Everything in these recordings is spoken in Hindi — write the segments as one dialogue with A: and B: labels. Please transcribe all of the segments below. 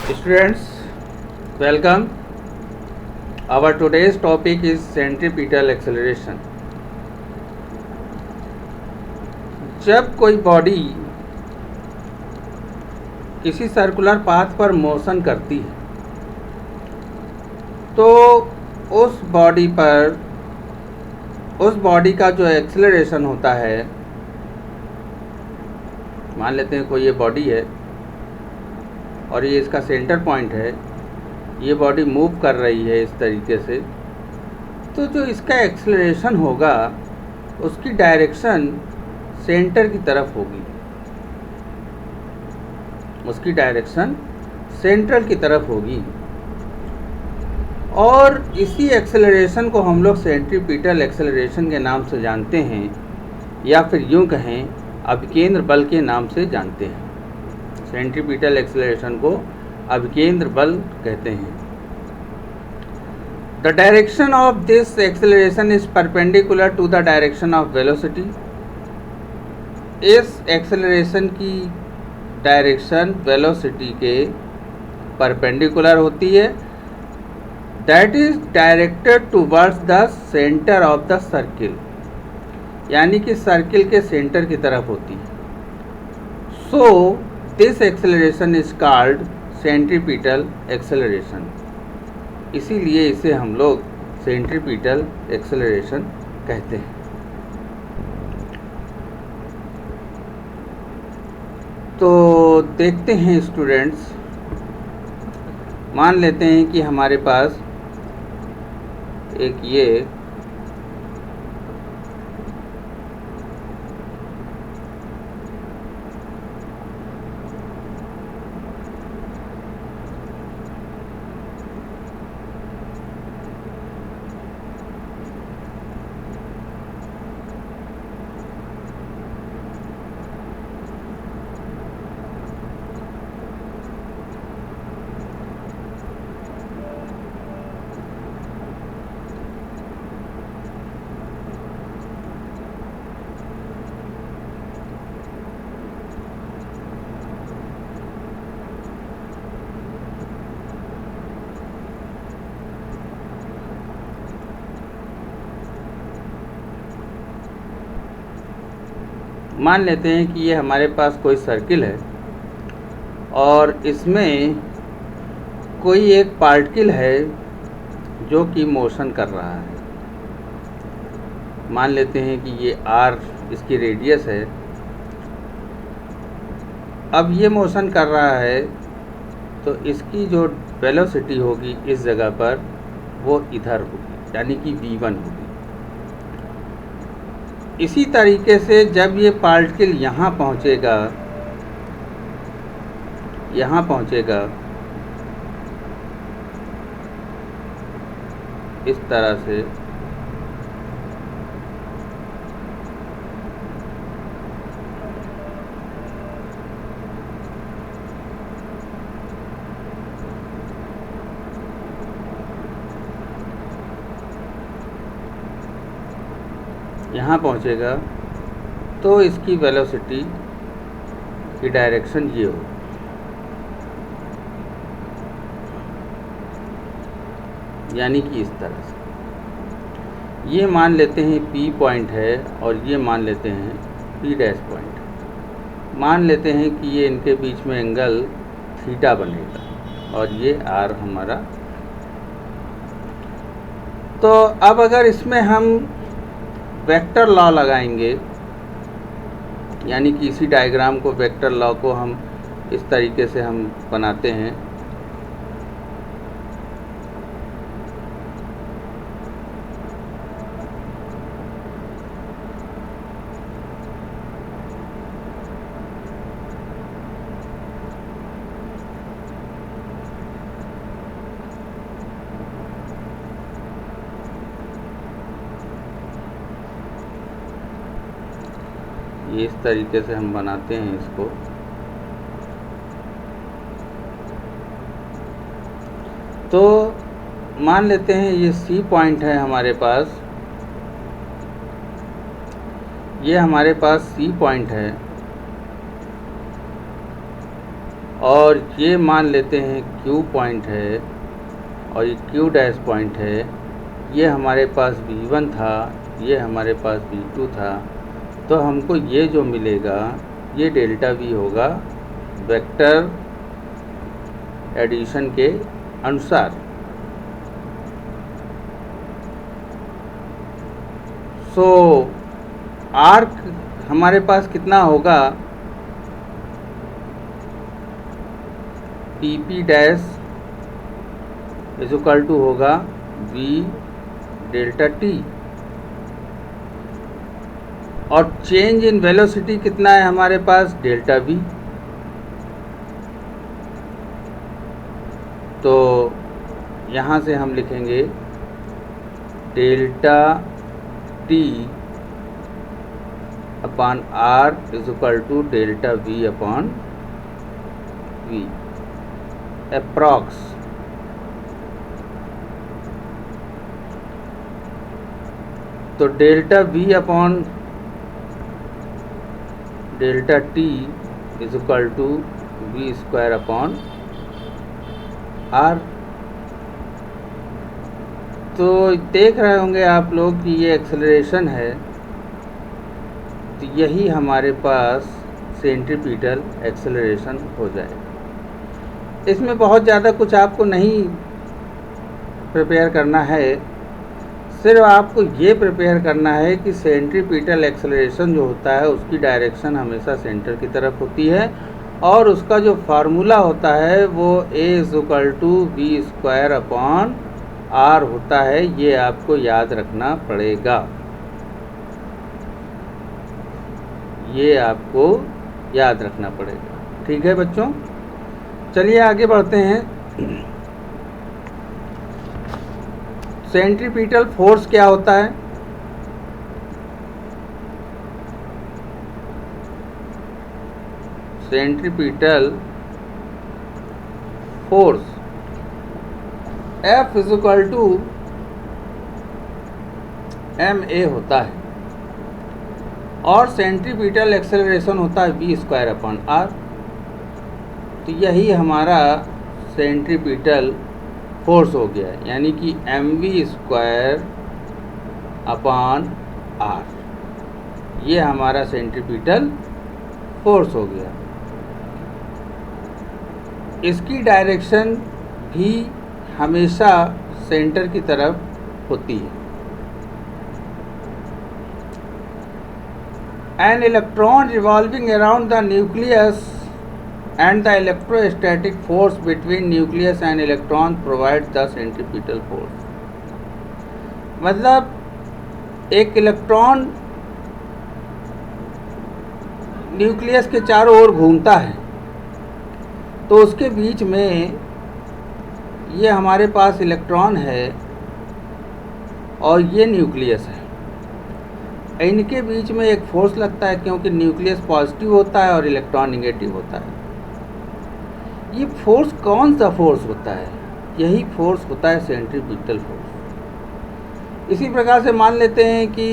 A: Students, welcome. Our today's topic is centripetal acceleration. जब कोई बॉडी किसी सर्कुलर पाथ पर मोशन करती है तो उस बॉडी का जो एक्सेलरेशन होता है, मान लेते हैं कोई ये बॉडी है और ये इसका सेंटर पॉइंट है, ये बॉडी मूव कर रही है इस तरीके से, तो जो इसका एक्सेलरेशन होगा उसकी डायरेक्शन सेंटर की तरफ होगी, उसकी डायरेक्शन सेंट्रल की तरफ होगी। और इसी एक्सेलरेशन को हम लोग सेंट्रीपिटल एक्सेलरेशन के नाम से जानते हैं, या फिर यूँ कहें अभिकेंद्र बल के नाम से जानते हैं। सेंट्रीपिटल एक्सेलरेशन को अभिकेंद्र बल कहते हैं। The direction of this acceleration is perpendicular to the direction of velocity. इस एक्सेलरेशन की डायरेक्शन वेलोसिटी के परपेंडिकुलर होती है, that is directed towards the centre of the circle, यानी कि सर्किल के सेंटर की तरफ होती है। So this acceleration is called centripetal acceleration, इसीलिए इसे हम लोग सेंट्रीपिटल एक्सेलरेशन कहते हैं। तो देखते हैं स्टूडेंट्स, मान लेते हैं कि हमारे पास एक ये मान लेते हैं कि ये हमारे पास कोई सर्किल है और इसमें कोई एक पार्टिकल है जो कि मोशन कर रहा है। मान लेते हैं कि ये r इसकी रेडियस है। अब ये मोशन कर रहा है तो इसकी जो वेलोसिटी होगी इस जगह पर वो इधर होगी, यानी कि v1 होगी। इसी तरीके से जब ये पार्टिकल यहाँ पहुँचेगा इस तरह से, यहाँ पहुँचेगा तो इसकी वेलोसिटी की डायरेक्शन ये हो, यानी कि इस तरह से। ये मान लेते हैं P पॉइंट है और ये मान लेते हैं P डैश पॉइंट। मान लेते हैं कि ये इनके बीच में एंगल थीटा बनेगा और ये R हमारा। तो अब अगर इसमें हम वेक्टर लॉ लगाएंगे, यानी कि इसी डायग्राम को, वेक्टर लॉ को हम इस तरीके से हम बनाते हैं। ये इस तरीके से हम बनाते हैं इसको। तो मान लेते हैं ये C पॉइंट है हमारे पास, ये हमारे पास C पॉइंट है और ये मान लेते हैं Q पॉइंट है और ये Q डैश पॉइंट है। ये हमारे पास V1 था, ये हमारे पास V2 था, तो हमको ये जो मिलेगा ये डेल्टा V होगा वेक्टर एडिशन के अनुसार। सो आर्क हमारे पास कितना होगा, PP dash is equal to होगा V डेल्टा T, और चेंज इन वेलोसिटी कितना है हमारे पास, डेल्टा V। तो यहाँ से हम लिखेंगे delta T upon R is equal to delta V upon V approx. तो delta V upon delta T is equal to V square upon R। तो देख रहे होंगे आप लोग कि ये एक्सेलरेशन है, तो यही हमारे पास सेंट्रीपिटल एक्सेलरेशन हो जाए। इसमें बहुत ज़्यादा कुछ आपको नहीं प्रिपेयर करना है, सिर्फ आपको ये प्रिपेयर करना है कि सेंट्रीपिटल एक्सेलरेशन जो होता है उसकी डायरेक्शन हमेशा सेंटर की तरफ होती है, और उसका जो फार्मूला होता है वो A is equal to V square upon R होता है। ये आपको याद रखना पड़ेगा, ये आपको याद रखना पड़ेगा। ठीक है बच्चों, चलिए आगे बढ़ते हैं। सेंट्रीपिटल फोर्स क्या होता है? Centripetal force F is equal to ma होता है, और सेंट्रीपिटल एक्सेलरेशन होता है V स्क्वायर अपॉन R। तो यही हमारा सेंट्रीपिटल फोर्स हो गया, यानी कि mv स्क्वायर अपॉन R, ये हमारा सेंट्रीपिटल फोर्स हो गया। इसकी डायरेक्शन भी हमेशा सेंटर की तरफ होती है। An electron revolving around the nucleus and the electrostatic force between nucleus and electron provides the centripetal force। मतलब एक इलेक्ट्रॉन न्यूक्लियस के चारों ओर घूमता है, तो उसके बीच में ये हमारे पास इलेक्ट्रॉन है और ये न्यूक्लियस है। इनके बीच में एक फोर्स लगता है, क्योंकि न्यूक्लियस पॉजिटिव होता है और इलेक्ट्रॉन निगेटिव होता है। ये फोर्स कौन सा फोर्स होता है? यही फोर्स होता है सेंट्रीपिटल फोर्स। इसी प्रकार से मान लेते हैं कि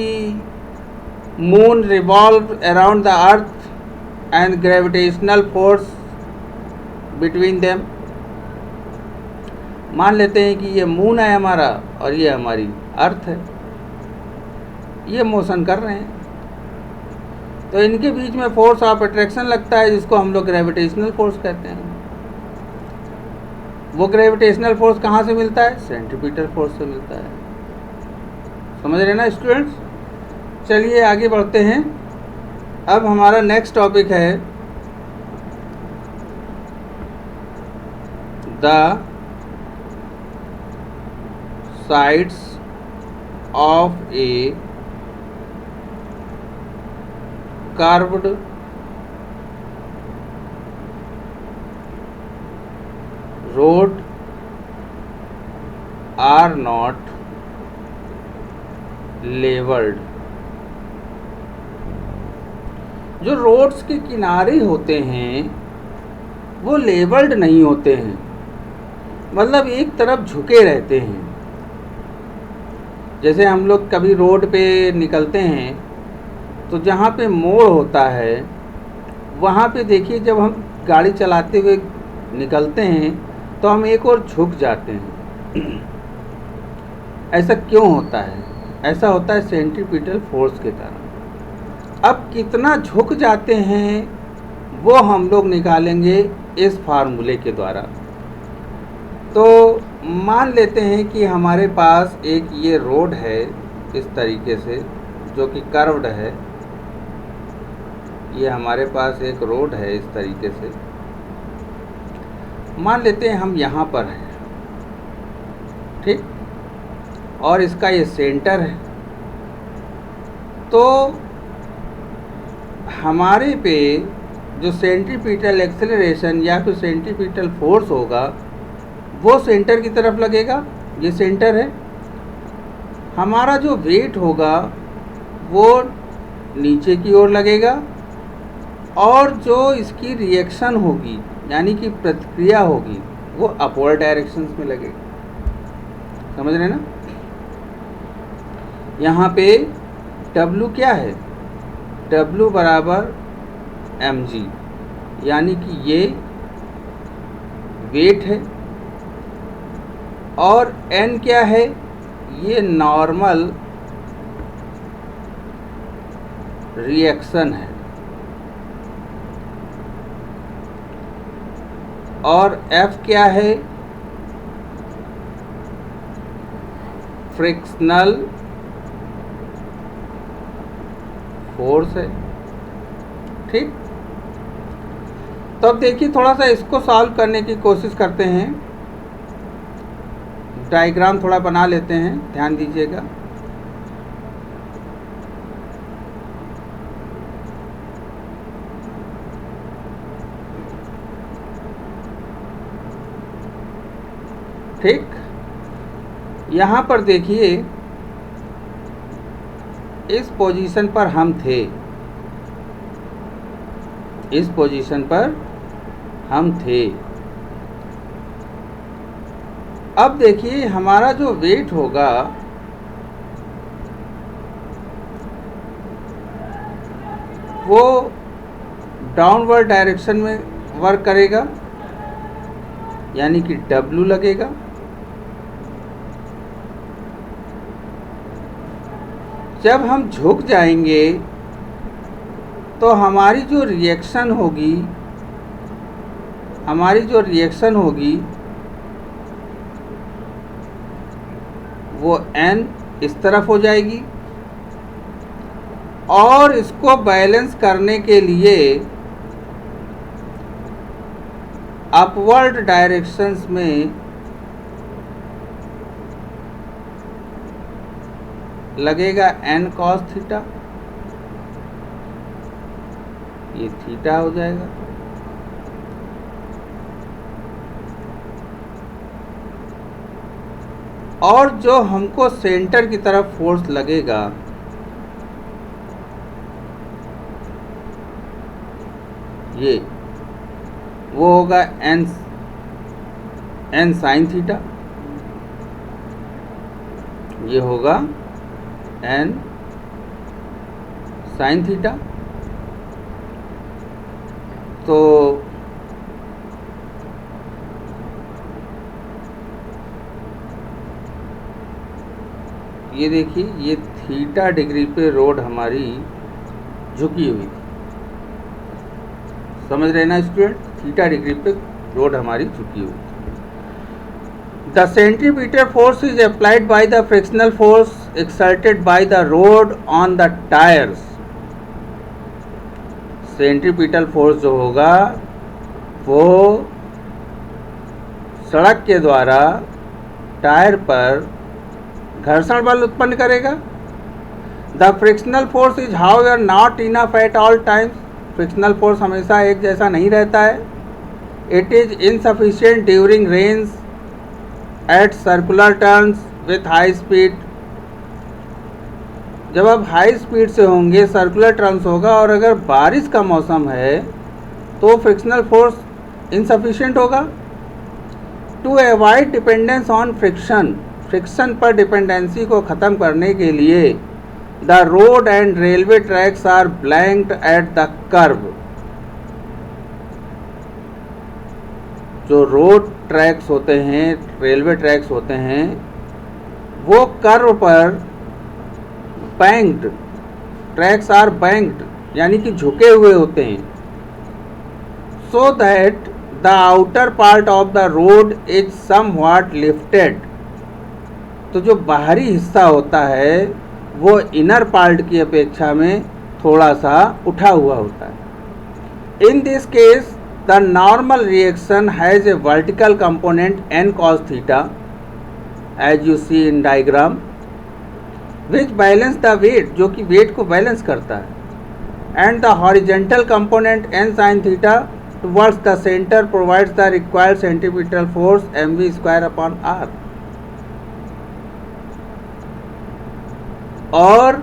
A: moon revolve around the earth and gravitational force between them. मान लेते हैं कि ये मून है हमारा और ये हमारी अर्थ है, ये मोशन कर रहे हैं, तो इनके बीच में फोर्स ऑफ अट्रैक्शन लगता है, जिसको हम लोग ग्रेविटेशनल फोर्स कहते हैं। वो ग्रेविटेशनल फोर्स कहाँ से मिलता है? सेंट्रीपिटल फोर्स से मिलता है। समझ रहे ना स्टूडेंट्स? चलिए आगे बढ़ते हैं। अब हमारा नेक्स्ट टॉपिक है the sides of a curved road are not levelled. जो रोड्स के किनारे होते हैं वो लेवल्ड नहीं होते हैं, मतलब एक तरफ झुके रहते हैं। जैसे हम लोग कभी रोड पे निकलते हैं तो जहाँ पे मोड़ होता है वहाँ पे देखिए, जब हम गाड़ी चलाते हुए निकलते हैं तो हम एक और झुक जाते हैं। ऐसा क्यों होता है? ऐसा होता है सेंट्रीपिटल फोर्स के कारण। अब कितना झुक जाते हैं वो हम लोग निकालेंगे इस फार्मूले के द्वारा। तो मान लेते हैं कि हमारे पास एक ये रोड है इस तरीके से, जो कि कर्व्ड है। ये हमारे पास एक रोड है इस तरीके से, मान लेते हैं हम यहाँ पर हैं, ठीक, और इसका ये सेंटर है। तो हमारे पे जो सेंट्रीपिटल एक्सेलरेशन या फिर सेंट्रीपिटल फोर्स होगा वो सेंटर की तरफ लगेगा। ये सेंटर है। हमारा जो वेट होगा वो नीचे की ओर लगेगा, और जो इसकी रिएक्शन होगी यानी कि प्रतिक्रिया होगी वो अपवर्ड डायरेक्शंस में लगेगी। समझ रहे ना? यहाँ पे W क्या है? W बराबर mg, यानी कि ये वेट है, और n क्या है? ये नॉर्मल रिएक्शन है, और F क्या है? फ्रिक्शनल फोर्स है, ठीक। तो अब देखिए, थोड़ा सा इसको सॉल्व करने की कोशिश करते हैं। डायग्राम थोड़ा बना लेते हैं, ध्यान दीजिएगा। ठीक, यहाँ पर देखिए, इस पोजीशन पर हम थे, इस पोजीशन पर हम थे। अब देखिए, हमारा जो वेट होगा वो डाउनवर्ड डायरेक्शन में वर्क करेगा, यानी कि W लगेगा। जब हम झुक जाएंगे तो हमारी जो रिएक्शन होगी वो N इस तरफ हो जाएगी, और इसको बैलेंस करने के लिए अपवर्ड डायरेक्शंस में लगेगा N cos थीटा, ये थीटा हो जाएगा। और जो हमको सेंटर की तरफ फोर्स लगेगा ये वो होगा N sin थीटा, ये होगा N sin थीटा। तो ये देखिए, ये थीटा डिग्री पे रोड हमारी झुकी हुई थी। समझ रहे ना स्टूडेंट? थीटा डिग्री पे रोड हमारी झुकी हुई थी। The centripetal force is applied by the frictional force exerted by the road on the tyres. Centripetal force जो होगा वो सड़क के द्वारा टायर पर घर्षण बल उत्पन्न करेगा। The frictional force is however not enough at all times. Frictional force हमेशा एक जैसा नहीं रहता है। It is insufficient during range at circular turns with high speed. जब आप हाई स्पीड से होंगे, सर्कुलर टर्न्स होगा, और अगर बारिश का मौसम है तो फ्रिक्शनल फोर्स इनसफिशिएंट होगा। To avoid dependence on friction, friction पर डिपेंडेंसी को ख़त्म करने के लिए the road and railway tracks are blanked at the curve. जो रोड ट्रैक्स होते हैं, रेलवे ट्रैक्स होते हैं, वो कर्व पर बैंक्ड, ट्रैक्स आर बैंक्ड यानी कि झुके हुए होते हैं, so that the outer part of the road is somewhat lifted. तो जो बाहरी हिस्सा होता है वो इनर पार्ट की अपेक्षा में थोड़ा सा उठा हुआ होता है। In this case the normal reaction has a vertical component n cos theta as you see in diagram, which balance the weight, जो कि वेट को बैलेंस करता है, and the horizontal component n sin theta towards the centre provides the required centimetre force mv²/r। और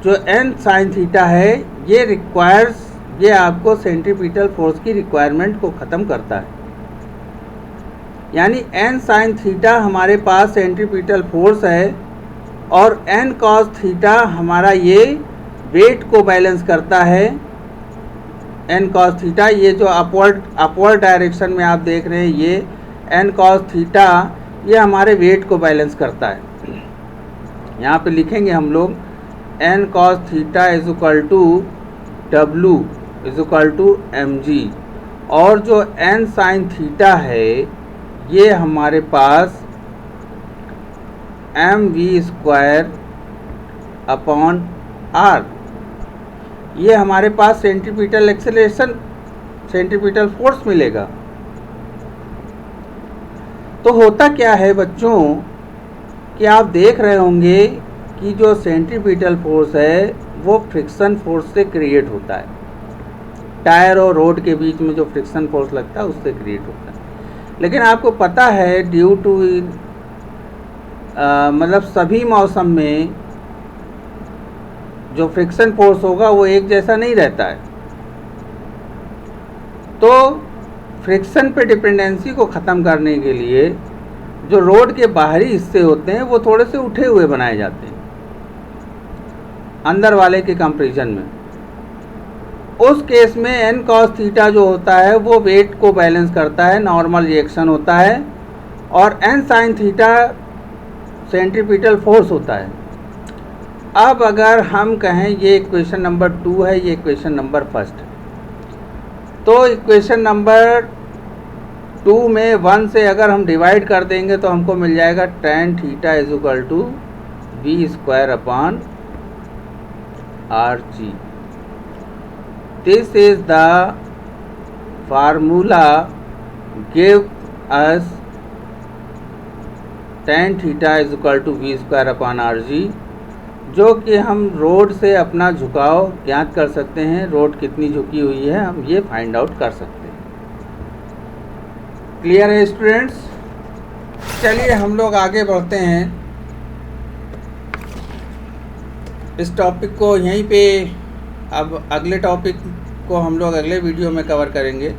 A: जो n sin थीटा है ये आपको सेंट्रीपिटल फोर्स की रिक्वायरमेंट को ख़त्म करता है। यानी n sin थीटा हमारे पास सेंट्रीपिटल फोर्स है और n cos थीटा हमारा ये वेट को बैलेंस करता है। n cos थीटा ये जो अपवर्ड डायरेक्शन में आप देख रहे हैं, ये n cos थीटा ये हमारे वेट को बैलेंस करता है। यहाँ पे लिखेंगे हम लोग n cos theta is equal to W is equal to mg, और जो n sin थीटा है ये हमारे पास mv²/r, ये हमारे पास सेंट्रीपिटल एक्सेलरेशन, सेंट्रीपिटल फोर्स मिलेगा। तो होता क्या है बच्चों कि आप देख रहे होंगे कि जो सेंट्रीपिटल फोर्स है वो फ्रिक्शन फोर्स से क्रिएट होता है। टायर और रोड के बीच में जो फ्रिक्शन फोर्स लगता है उससे क्रिएट होता है। लेकिन आपको पता है ड्यू टू मतलब सभी मौसम में जो फ्रिक्शन फोर्स होगा वो एक जैसा नहीं रहता है। तो फ्रिक्शन पे डिपेंडेंसी को ख़त्म करने के लिए जो रोड के बाहरी हिस्से होते हैं वो थोड़े से उठे हुए बनाए जाते हैं अंदर वाले के कंपैरिजन में। उस केस में n cos थीटा जो होता है वो वेट को बैलेंस करता है, नॉर्मल रिएक्शन होता है, और n sin theta centripetal force होता है। अब अगर हम कहें ये इक्वेशन नंबर 2 है, ये इक्वेशन नंबर 1 है, तो इक्वेशन नंबर 2 में 1 से अगर हम डिवाइड कर देंगे तो हमको मिल जाएगा tan theta is equal to v²/rg। This is the formula give us tan theta is equal to v²/rg, जो कि हम रोड से अपना झुकाव ज्ञात कर सकते हैं। रोड कितनी झुकी हुई है हम ये फाइंड आउट कर सकते हैं। क्लियर है स्टूडेंट्स? चलिए हम लोग आगे बढ़ते हैं। इस टॉपिक को यहीं पे, अब अगले टॉपिक को हम लोग अगले वीडियो में कवर करेंगे।